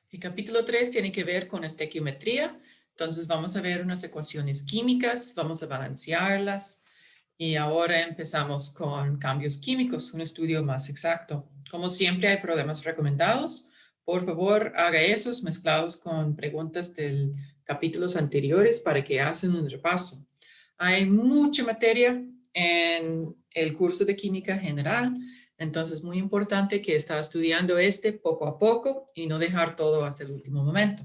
El capítulo 3 tiene que ver con estequiometría. Entonces vamos a ver unas ecuaciones químicas, vamos a balancearlas y ahora empezamos con cambios químicos, un estudio más exacto. Como siempre hay problemas recomendados. Por favor, haga esos mezclados con preguntas de capítulos anteriores para que hacen un repaso. Hay mucha materia en el curso de química general. Entonces, muy importante que está estudiando poco a poco y no dejar todo hasta el último momento.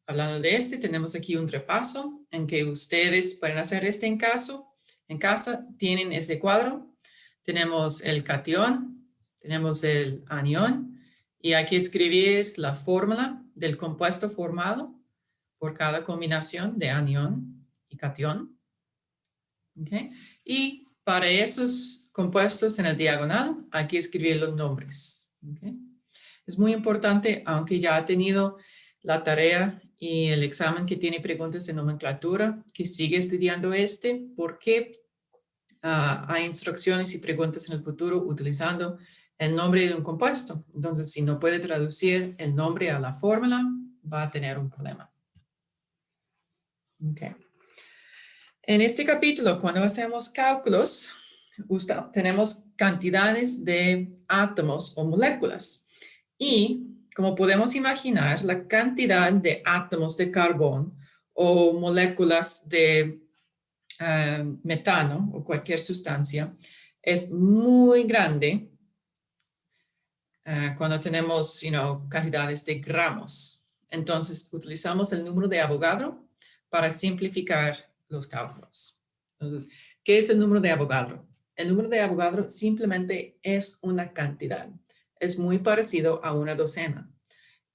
Hablando de tenemos aquí un repaso en que ustedes pueden hacer en casa. Tienen este cuadro. Tenemos el catión, tenemos el anión y hay que escribir la fórmula del compuesto formado por cada combinación de anión y catión. ¿Okay? Y para esos compuestos en el diagonal hay que escribir los nombres. ¿Okay? Es muy importante, aunque ya ha tenido la tarea y el examen que tiene preguntas de nomenclatura, que sigue estudiando porque hay instrucciones y preguntas en el futuro utilizando el nombre de un compuesto. Entonces, si no puede traducir el nombre a la fórmula, va a tener un problema. Okay. En este capítulo, cuando hacemos cálculos, tenemos cantidades de átomos o moléculas. Y como podemos imaginar, la cantidad de átomos de carbón o moléculas de metano o cualquier sustancia es muy grande cuando tenemos cantidades de gramos. Entonces, utilizamos el número de Avogadro para simplificar los cálculos. Entonces, ¿qué es el número de Avogadro? El número de Avogadro simplemente es una cantidad. Es muy parecido a una docena.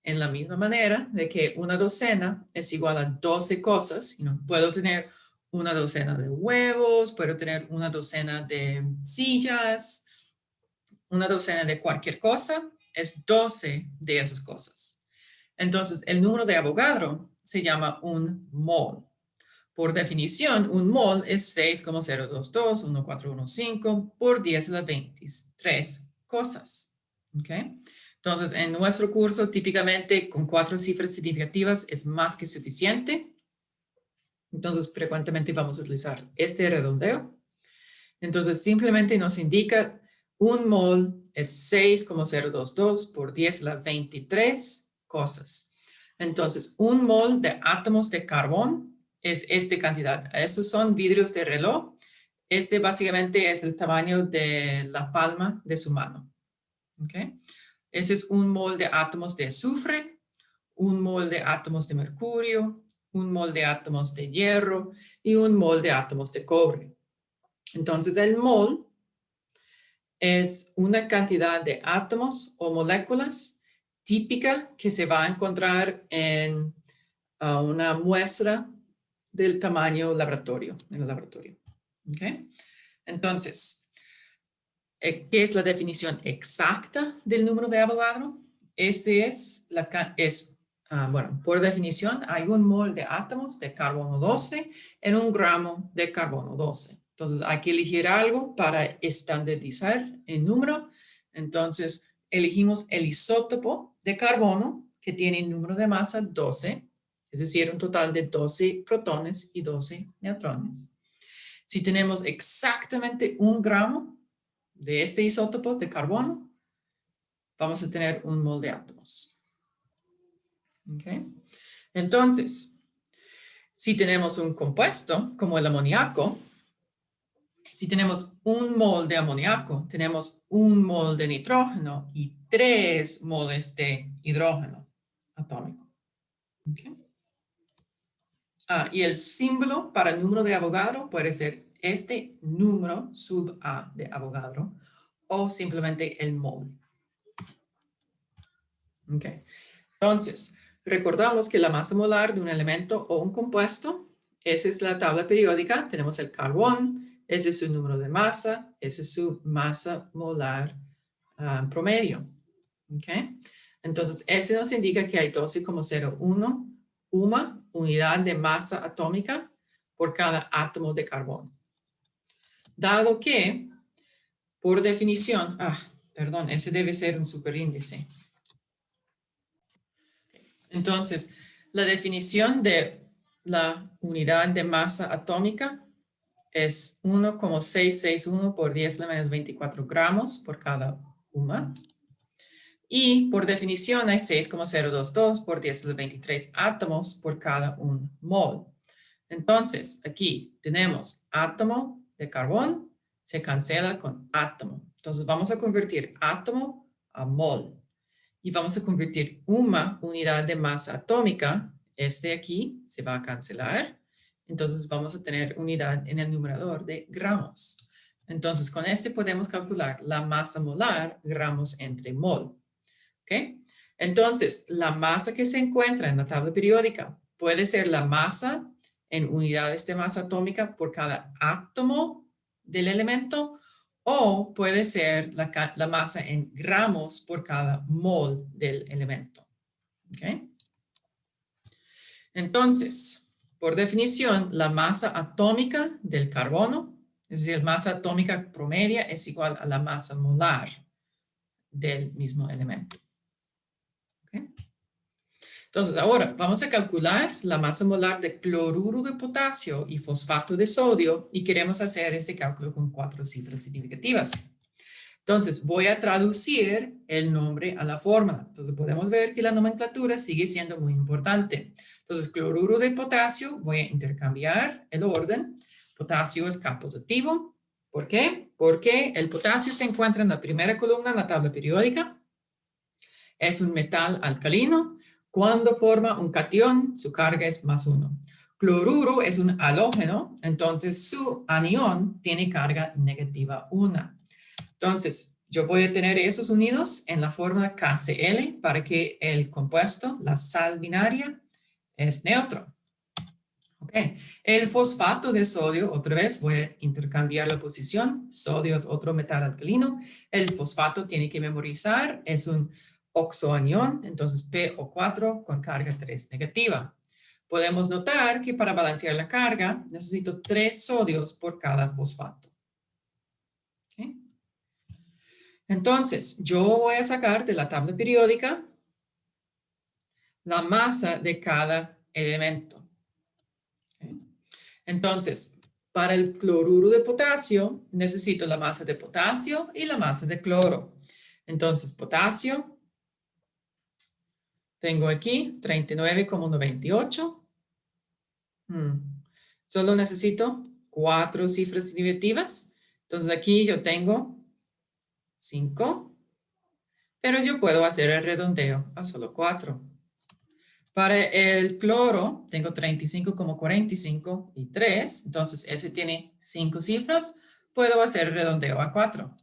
En la misma manera de que una docena es igual a 12 cosas, puedo tener una docena de huevos, puedo tener una docena de sillas, una docena de cualquier cosa, es 12 de esas cosas. Entonces, el número de Avogadro se llama un mol. Por definición, un mol es 6,0221415 por 10 a la 23 cosas. ¿Okay? Entonces, en nuestro curso, típicamente con 4 cifras significativas es más que suficiente. Entonces, frecuentemente vamos a utilizar este redondeo. Entonces, simplemente nos indica un mol es 6,022 por 10 a la 23 cosas. Entonces, un mol de átomos de carbón es esta cantidad. Esos son vidrios de reloj. Básicamente es el tamaño de la palma de su mano. ¿Okay? Ese es un mol de átomos de azufre, un mol de átomos de mercurio, un mol de átomos de hierro y un mol de átomos de cobre. Entonces, el mol es una cantidad de átomos o moléculas típica que se va a encontrar en una muestra del tamaño laboratorio, en el laboratorio. ¿Okay? Entonces, ¿qué es la definición exacta del número de Avogadro? Bueno, por definición, hay un mol de átomos de carbono 12 en un gramo de carbono 12. Entonces, hay que elegir algo para estandarizar el número. Entonces, elegimos el isótopo de carbono que tiene el número de masa 12, es decir, un total de 12 protones y 12 neutrones. Si tenemos exactamente un gramo de este isótopo de carbono, vamos a tener un mol de átomos. ¿Okay? Entonces, si tenemos un compuesto como el amoníaco, si tenemos un mol de amoníaco, tenemos un mol de nitrógeno y 3 moles de hidrógeno atómico. ¿Okay? Y el símbolo para el número de Avogadro puede ser este número sub A de Avogadro o simplemente el mol. Okay. Entonces, recordamos que la masa molar de un elemento o un compuesto, esa es la tabla periódica, tenemos el carbón, ese es su número de masa, esa es su masa molar promedio. ¿Okay? Entonces, ese nos indica que hay 12,01 unidad de masa atómica por cada átomo de carbono. Dado que, por definición, perdón, ese debe ser un superíndice. Entonces, la definición de la unidad de masa atómica es 1,661 por 10 a la menos 24 gramos por cada UMA. Y por definición hay 6,022 por 10 a la 23 átomos por cada un mol. Entonces, aquí tenemos átomo de carbón, se cancela con átomo. Entonces, vamos a convertir átomo a mol. Y vamos a convertir UMA, unidad de masa atómica. Este aquí se va a cancelar. Entonces, vamos a tener unidad en el numerador de gramos. Entonces, con este podemos calcular la masa molar, gramos entre mol. ¿Ok? Entonces, la masa que se encuentra en la tabla periódica puede ser la masa en unidades de masa atómica por cada átomo del elemento o puede ser la masa en gramos por cada mol del elemento. ¿Ok? Entonces, por definición, la masa atómica del carbono, es decir, la masa atómica promedia es igual a la masa molar del mismo elemento. ¿Ok? Entonces, ahora vamos a calcular la masa molar de cloruro de potasio y fosfato de sodio y queremos hacer este cálculo con 4 cifras significativas. Entonces, voy a traducir el nombre a la fórmula. Entonces, podemos ver que la nomenclatura sigue siendo muy importante. Entonces, cloruro de potasio, voy a intercambiar el orden. Potasio es K positivo. ¿Por qué? Porque el potasio se encuentra en la primera columna en la tabla periódica. Es un metal alcalino. Cuando forma un catión, su carga es +1. Cloruro es un halógeno, entonces su anión tiene carga -1. Entonces, yo voy a tener esos unidos en la fórmula KCl para que el compuesto, la sal binaria, es neutro. Ok, el fosfato de sodio, otra vez voy a intercambiar la posición. Sodio es otro metal alcalino. El fosfato tiene que memorizar, es un oxoanión, entonces PO4 con carga 3 negativa. Podemos notar que para balancear la carga necesito 3 sodios por cada fosfato. Okay. Entonces, yo voy a sacar de la tabla periódica la masa de cada elemento. Okay. Entonces, para el cloruro de potasio, necesito la masa de potasio y la masa de cloro. Entonces, potasio, tengo aquí 39,98. Solo necesito 4 cifras significativas. Entonces, aquí yo tengo 5, pero yo puedo hacer el redondeo a solo 4. Para el cloro, tengo 35,45 y 3. Entonces, ese tiene 5 cifras. Puedo hacer redondeo a 4.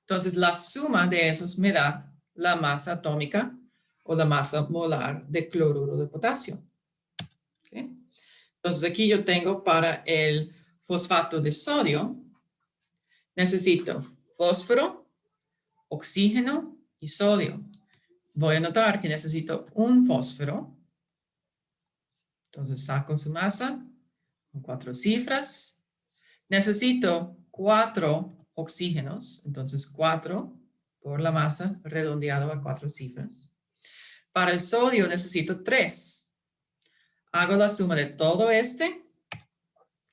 Entonces, la suma de esos me da la masa atómica o la masa molar de cloruro de potasio. ¿Okay? Entonces, aquí yo tengo para el fosfato de sodio, necesito fósforo, oxígeno y sodio. Voy a notar que necesito un fósforo. Entonces saco su masa con 4 cifras. Necesito 4 oxígenos, entonces 4 por la masa redondeado a 4 cifras. Para el sodio necesito 3. Hago la suma de todo este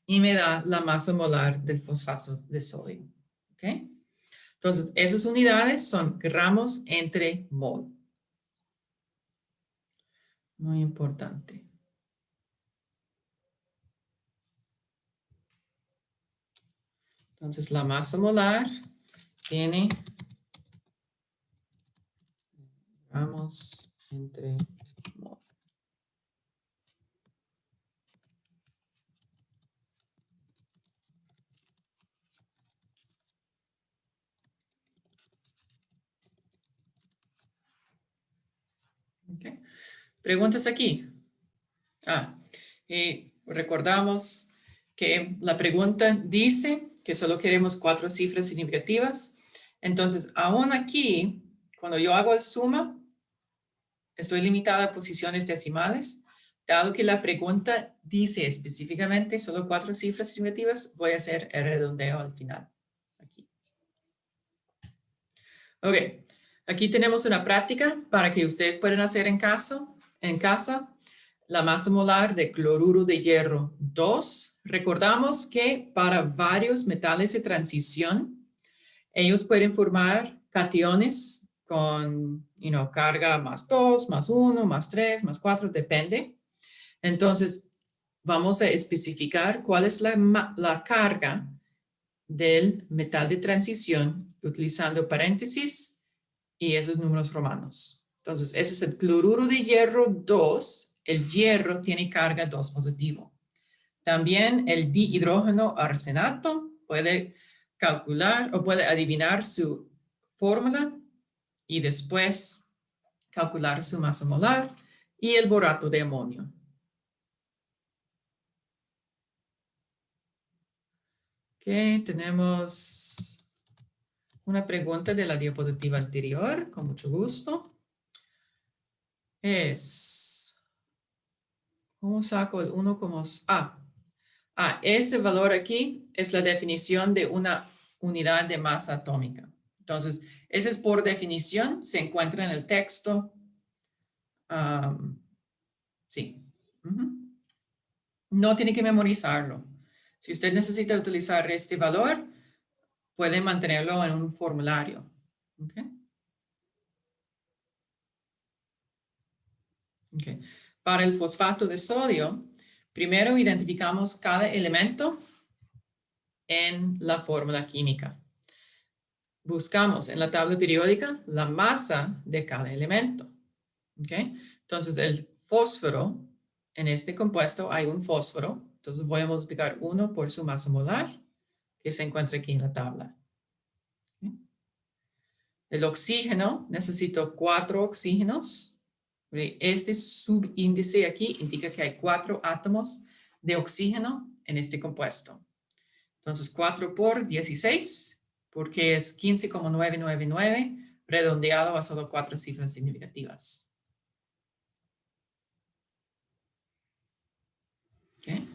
y me da la masa molar del fosfato de sodio. ¿Ok? Entonces, esas unidades son gramos entre mol. Muy importante. Entonces, la masa molar tiene gramos entre mol. Okay. Preguntas aquí. Recordamos que la pregunta dice que solo queremos 4 cifras significativas. Entonces, aún aquí, cuando yo hago el suma, estoy limitada a posiciones decimales. Dado que la pregunta dice específicamente solo 4 cifras significativas, voy a hacer el redondeo al final. Aquí. Ok, aquí tenemos una práctica para que ustedes puedan hacer en casa. en casa, la masa molar de cloruro de hierro 2. Recordamos que para varios metales de transición, ellos pueden formar cationes con carga más 2, más 1, más 3, más 4, depende. Entonces, vamos a especificar cuál es la carga del metal de transición utilizando paréntesis y esos números romanos. Entonces, ese es el cloruro de hierro 2. El hierro tiene carga 2 positivo. También el dihidrógeno arsenato puede calcular o puede adivinar su fórmula y después calcular su masa molar, y el borato de amonio. Ok, tenemos una pregunta de la diapositiva anterior, con mucho gusto. ¿Cómo saco el 1 como... ese valor aquí es la definición de una unidad de masa atómica. Entonces, ese es por definición, se encuentra en el texto. Sí. No tiene que memorizarlo. Si usted necesita utilizar este valor, puede mantenerlo en un formulario. Okay. Okay. Para el fosfato de sodio, primero identificamos cada elemento en la fórmula química. Buscamos en la tabla periódica la masa de cada elemento. ¿Okay? Entonces, el fósforo, en este compuesto hay un fósforo. Entonces, voy a multiplicar 1 por su masa molar, que se encuentra aquí en la tabla. ¿Okay? El oxígeno, necesito 4 oxígenos. Este subíndice aquí indica que hay 4 átomos de oxígeno en este compuesto. Entonces, 4 por 16, porque es 15,999, redondeado a solo 4 cifras significativas. ¿Okay?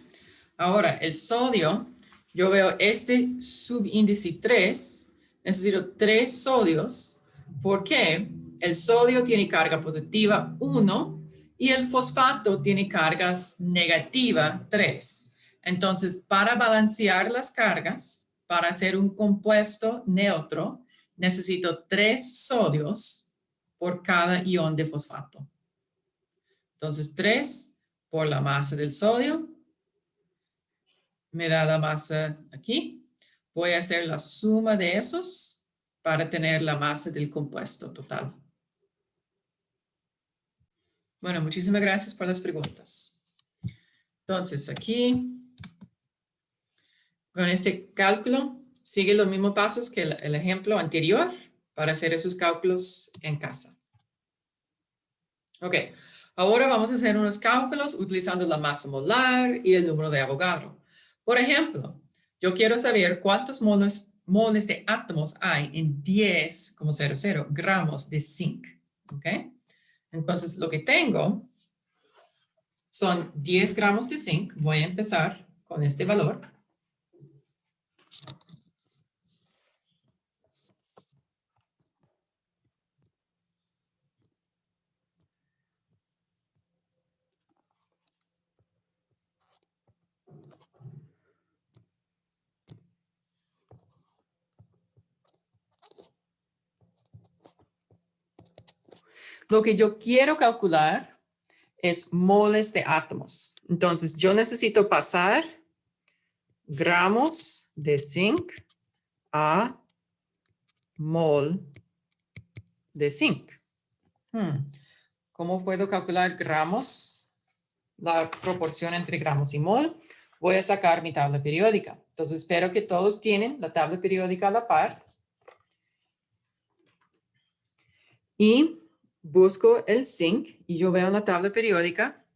Ahora, el sodio, yo veo este subíndice 3, necesito 3 sodios, porque el sodio tiene carga positiva 1 y el fosfato tiene carga negativa 3. Entonces, para balancear las cargas, para hacer un compuesto neutro, necesito 3 sodios por cada ion de fosfato. Entonces, 3 por la masa del sodio me da la masa aquí. Voy a hacer la suma de esos para tener la masa del compuesto total. Bueno, muchísimas gracias por las preguntas. Entonces, aquí, con este cálculo, sigue los mismos pasos que el ejemplo anterior para hacer esos cálculos en casa. Ok, ahora vamos a hacer unos cálculos utilizando la masa molar y el número de Avogadro. Por ejemplo, yo quiero saber cuántos moles de átomos hay en 10,00 gramos de zinc. ¿Ok? Entonces, lo que tengo son 10 gramos de zinc. Voy a empezar con este valor. Lo que yo quiero calcular es moles de átomos. Entonces, yo necesito pasar gramos de zinc a mol de zinc. ¿Cómo puedo calcular gramos? La proporción entre gramos y mol. Voy a sacar mi tabla periódica. Entonces, espero que todos tienen la tabla periódica a la par. Y busco el zinc y yo veo en la tabla periódica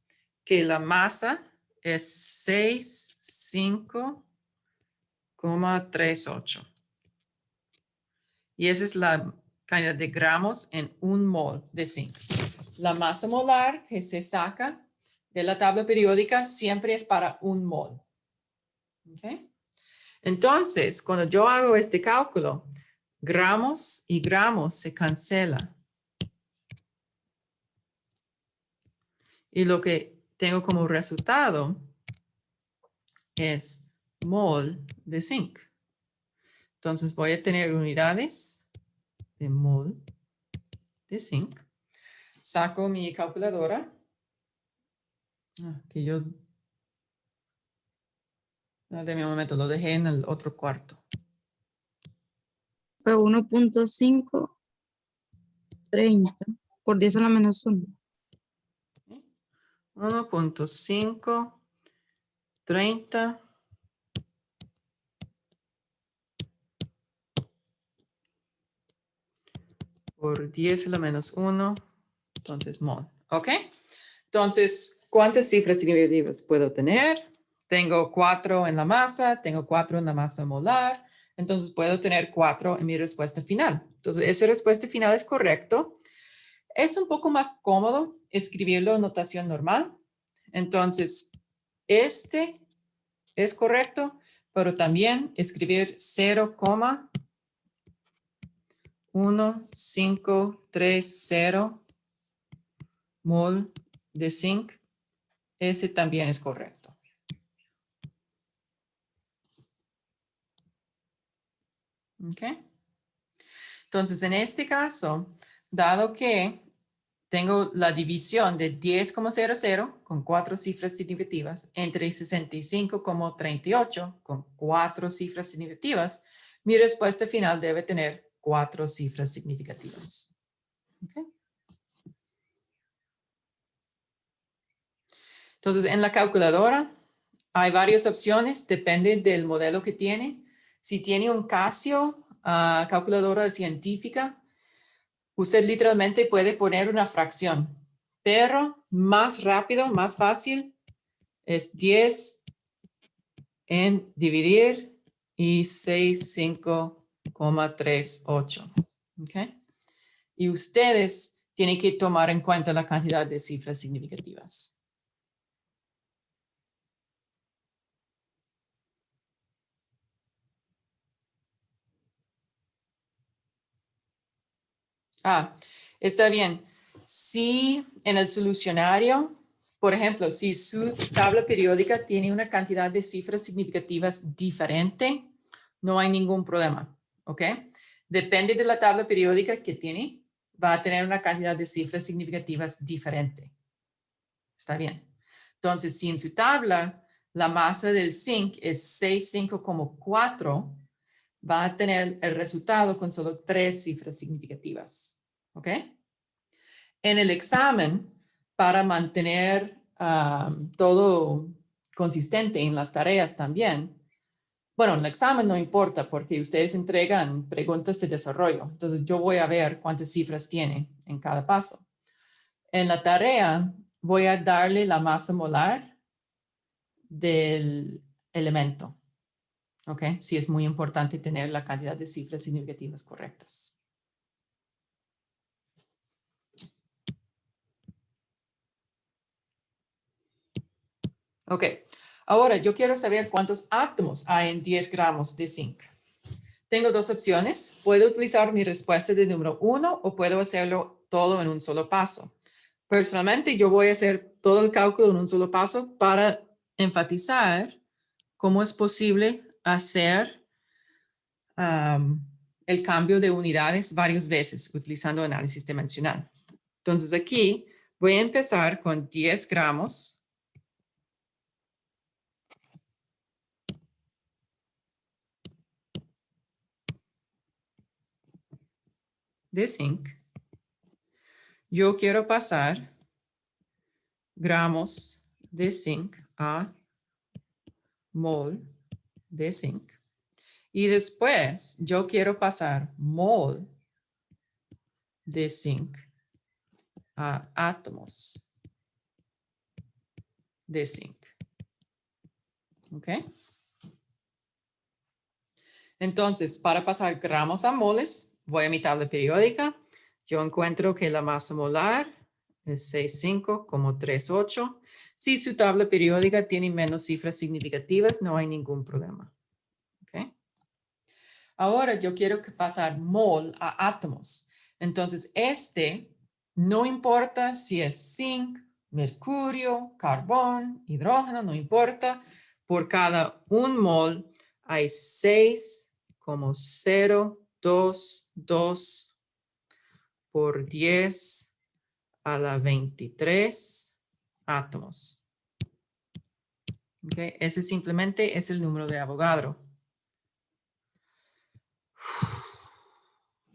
que la masa es 65,38. Y esa es la cantidad de gramos en un mol de zinc. La masa molar que se saca de la tabla periódica siempre es para un mol. ¿Okay? Entonces, cuando yo hago este cálculo, gramos y gramos se cancelan. Y lo que tengo como resultado es mol de zinc. Entonces voy a tener unidades de mol de zinc. Saco mi calculadora. Que yo... Deme un momento, lo dejé en el otro cuarto. Fue 1.530 por 10 a la menos 1. 1.530 por 10 a la menos 1, entonces mol, ¿ok? Entonces, ¿cuántas cifras significativas puedo tener? Tengo 4 en la masa, tengo 4 en la masa molar, entonces puedo tener 4 en mi respuesta final. Entonces, esa respuesta final es correcto. Es un poco más cómodo escribirlo en notación normal. Entonces, este es correcto, pero también escribir 0,1530 mol de zinc, ese también es correcto. ¿Ok? Entonces, en este caso, dado que tengo la división de 10,00 con 4 cifras significativas entre 65,38 con 4 cifras significativas, mi respuesta final debe tener 4 cifras significativas. ¿Okay? Entonces, en la calculadora hay varias opciones, depende del modelo que tiene. Si tiene un Casio, calculadora científica, usted literalmente puede poner una fracción, pero más rápido, más fácil es 10 en dividir y 65,38. ¿Okay? Y ustedes tienen que tomar en cuenta la cantidad de cifras significativas. Está bien. Si en el solucionario, por ejemplo, si su tabla periódica tiene una cantidad de cifras significativas diferente, no hay ningún problema, ¿ok? Depende de la tabla periódica que tiene, va a tener una cantidad de cifras significativas diferente. Está bien. Entonces, si en su tabla la masa del zinc es 65,4, va a tener el resultado con solo 3 cifras significativas. ¿Ok? En el examen, para mantener todo consistente en las tareas también, bueno, en el examen no importa porque ustedes entregan preguntas de desarrollo. Entonces, yo voy a ver cuántas cifras tiene en cada paso. En la tarea, voy a darle la masa molar del elemento. ¿Ok? Sí, es muy importante tener la cantidad de cifras significativas correctas. Ok, ahora yo quiero saber cuántos átomos hay en 10 gramos de zinc. Tengo dos opciones. Puedo utilizar mi respuesta de número 1 o puedo hacerlo todo en un solo paso. Personalmente, yo voy a hacer todo el cálculo en un solo paso para enfatizar cómo es posible hacer el cambio de unidades varias veces utilizando análisis dimensional. Entonces aquí voy a empezar con 10 gramos de zinc. Yo quiero pasar gramos de zinc a mol de zinc. Y después yo quiero pasar mol de zinc a átomos de zinc. ¿Ok? Entonces, para pasar gramos a moles, voy a mi tabla periódica. Yo encuentro que la masa molar es 65,38. Si su tabla periódica tiene menos cifras significativas, no hay ningún problema. ¿Ok? Ahora yo quiero pasar mol a átomos. Entonces, no importa si es zinc, mercurio, carbón, hidrógeno, no importa. Por cada 1 mol hay 6,022 por 10 a la 23 átomos. Okay. Ese simplemente es el número de Avogadro.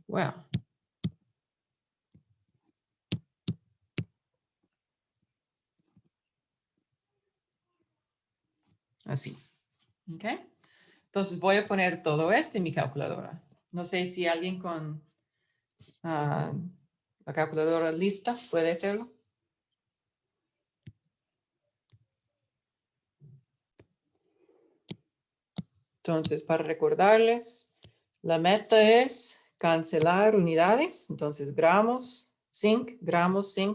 Wow. Así. ¿Ok? Entonces voy a poner todo esto en mi calculadora. No sé si alguien con la calculadora lista puede hacerlo. Entonces, para recordarles, la meta es cancelar unidades. Entonces, gramos zinc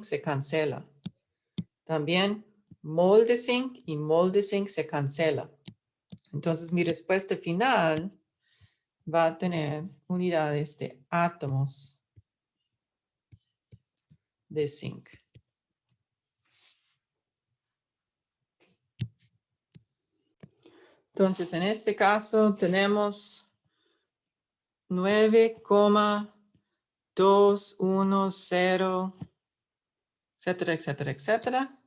se cancela. También mol de zinc y mol de zinc se cancela. Entonces, mi respuesta final va a tener unidades de átomos de zinc. Entonces, en este caso tenemos 9,210, etcétera, etcétera, etcétera.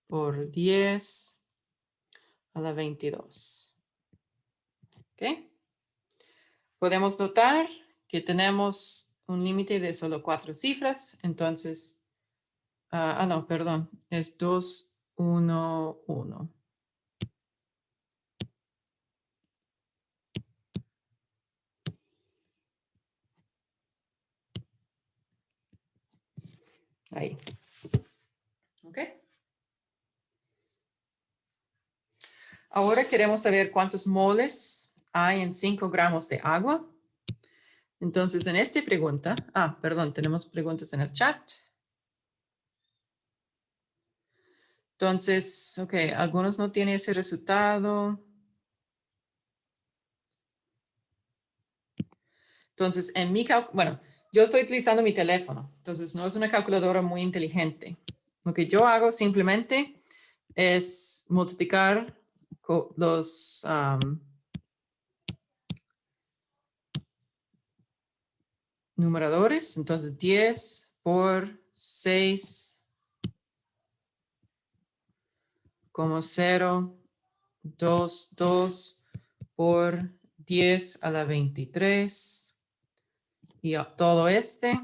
Por 10 a la 22. ¿Ok? Podemos notar que tenemos un límite de solo 4 cifras. Entonces, no, perdón, es 2, 1, 1. Ahí. ¿Ok? Ahora queremos saber cuántos moles hay en 5 gramos de agua. Entonces, en esta pregunta, perdón, tenemos preguntas en el chat. Entonces, ok, algunos no tienen ese resultado. Entonces, bueno, yo estoy utilizando mi teléfono, entonces no es una calculadora muy inteligente. Lo que yo hago simplemente es multiplicar los numeradores. Entonces, 10 por 6,022 por 10 a la 23. Y todo este.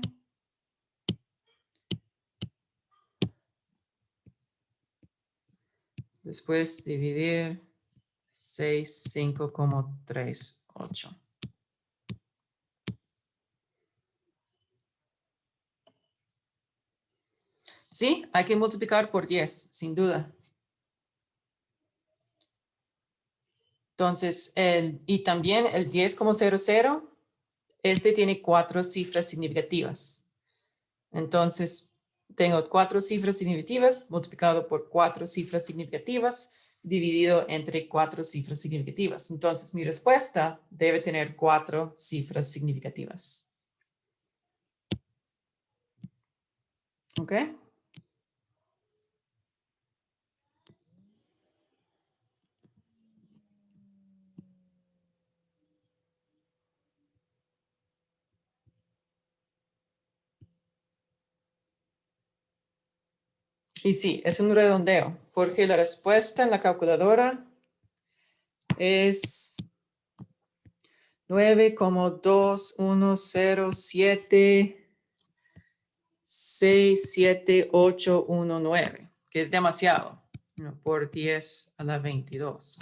Después dividir 6, 5,38. Sí, hay que multiplicar por 10, sin duda. Entonces, y también el 10,00, este tiene 4 cifras significativas. Entonces, tengo 4 cifras significativas multiplicado por 4 cifras significativas dividido entre 4 cifras significativas. Entonces, mi respuesta debe tener 4 cifras significativas. ¿Ok? Y sí, es un redondeo, porque la respuesta en la calculadora es 9,210767,819, que es demasiado, ¿no? Por 10 a la 22.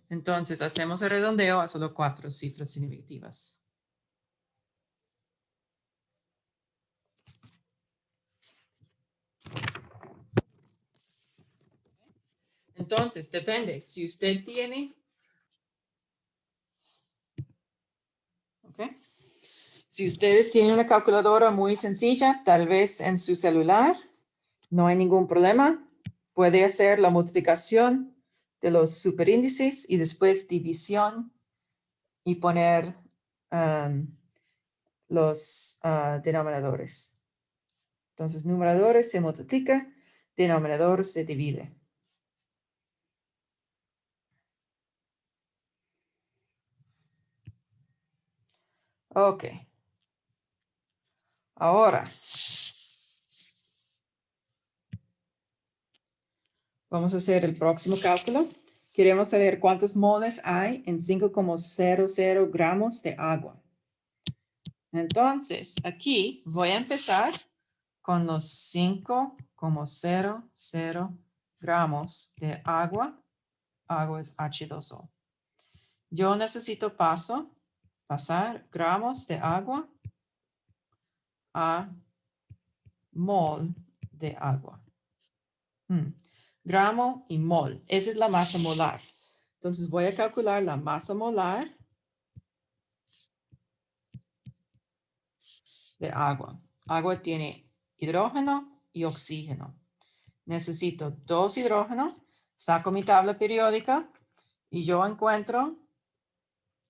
Entonces, hacemos el redondeo a solo 4 cifras significativas. Entonces, depende. Si usted tiene... ¿Okay? Si ustedes tienen una calculadora muy sencilla, tal vez en su celular, no hay ningún problema. puede hacer la multiplicación de los superíndices y después división y poner los denominadores. Entonces, numeradores se multiplica, denominador se divide. Ok. Ahora, vamos a hacer el próximo cálculo. Queremos saber cuántos moles hay en 5,00 gramos de agua. Entonces, aquí voy a empezar con los 5,00 gramos de agua. Agua es H2O. Yo necesito pasar gramos de agua a mol de agua. Gramo y mol. Esa es la masa molar. Entonces voy a calcular la masa molar de agua. Agua tiene hidrógeno y oxígeno. Necesito 2 hidrógenos. Saco mi tabla periódica y yo encuentro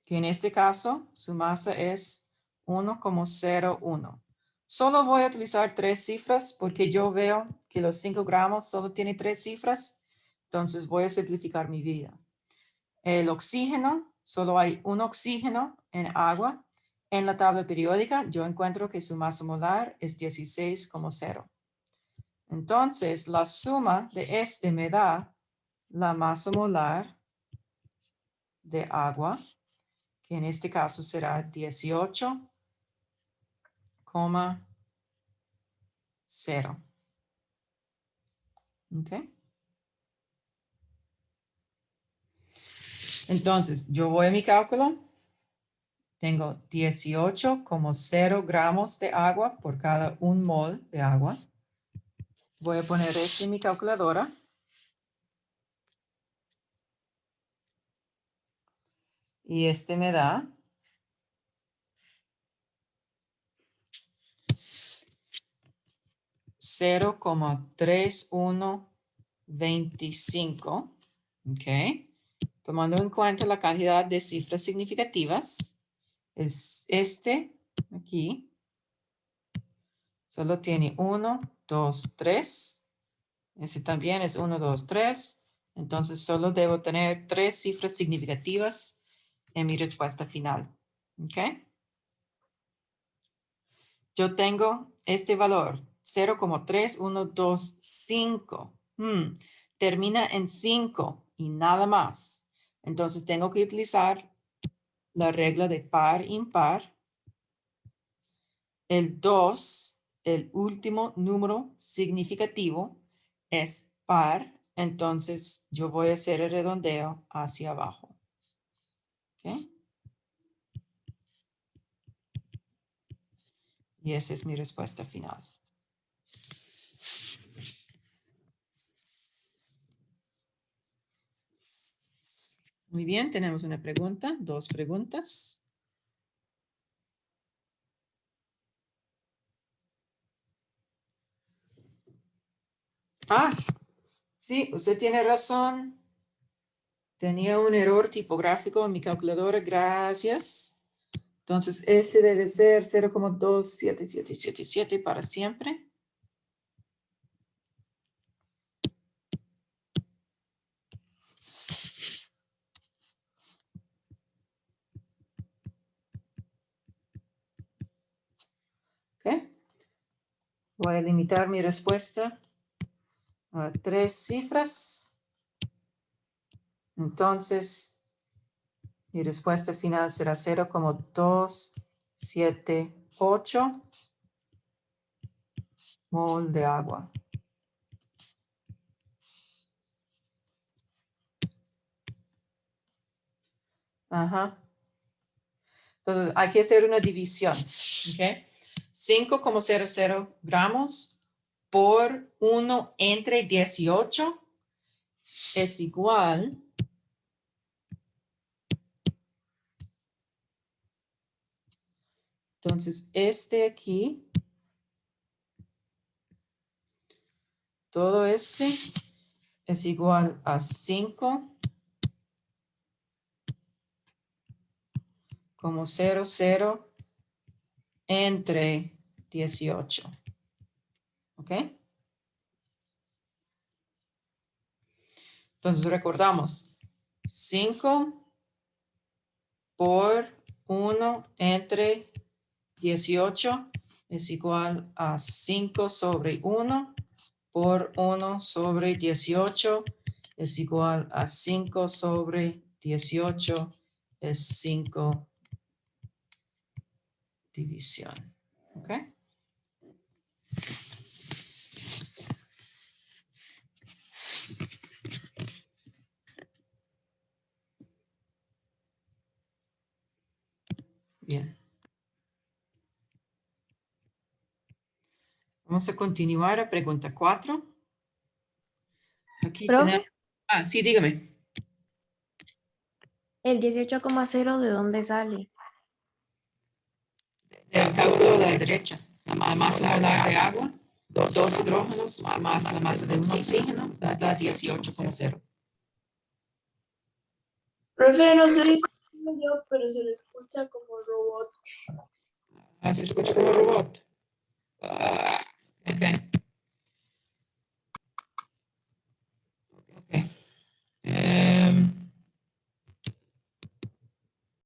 que en este caso su masa es 1,01. Solo voy a utilizar 3 cifras porque yo veo que los 5 gramos solo tiene 3 cifras. Entonces voy a simplificar mi vida. El oxígeno, solo hay un oxígeno en agua. En la tabla periódica yo encuentro que su masa molar es 16,0. Entonces la suma de este me da la masa molar de agua, que en este caso será 18,0. ¿Ok? Entonces, yo voy a mi cálculo. Tengo 18,0 gramos de agua por cada 1 mol de agua. Voy a poner esto en mi calculadora. Y este me da 0,3125. ¿Ok? Tomando en cuenta la cantidad de cifras significativas, es este aquí. Solo tiene 1, 2, 3. Ese también es 1, 2, 3. Entonces solo debo tener 3 cifras significativas en mi respuesta final. ¿Ok? Yo tengo este valor, 0,3125. Termina en 5 y nada más. Entonces tengo que utilizar la regla de par impar. El 2, el último número significativo, es par. Entonces yo voy a hacer el redondeo hacia abajo. ¿Ok? Y esa es mi respuesta final. Muy bien, tenemos una pregunta, 2 preguntas. Sí, usted tiene razón. Tenía un error tipográfico en mi calculadora, gracias. Entonces, ese debe ser 0,27777 para siempre. ¿Ok? Voy a limitar mi respuesta a 3 cifras. Entonces, mi respuesta final será 0,278 mol de agua. Ajá. Entonces, hay que hacer una división. ¿Ok? 5,00 gramos por 1 entre 18 es igual entonces este aquí, todo este es igual a 5 como 0, 0 entre 18. ¿Ok? Entonces recordamos 5 por 1 entre 18 es igual a 5 sobre 1 por 1 sobre 18 es igual a 5 sobre 18 es 5 división. ¿Ok? Bien. Vamos a continuar a pregunta 4. Aquí Profe, tenemos... Ah, sí, dígame. el 18,0 ¿de dónde sale? El cálculo de la derecha. La masa molar de agua, 2 hidrógenos más la masa de un oxígeno, da 18,0. Profe, no sé si soy yo, pero se le escucha como robot. Ah, se escucha como robot. Ok.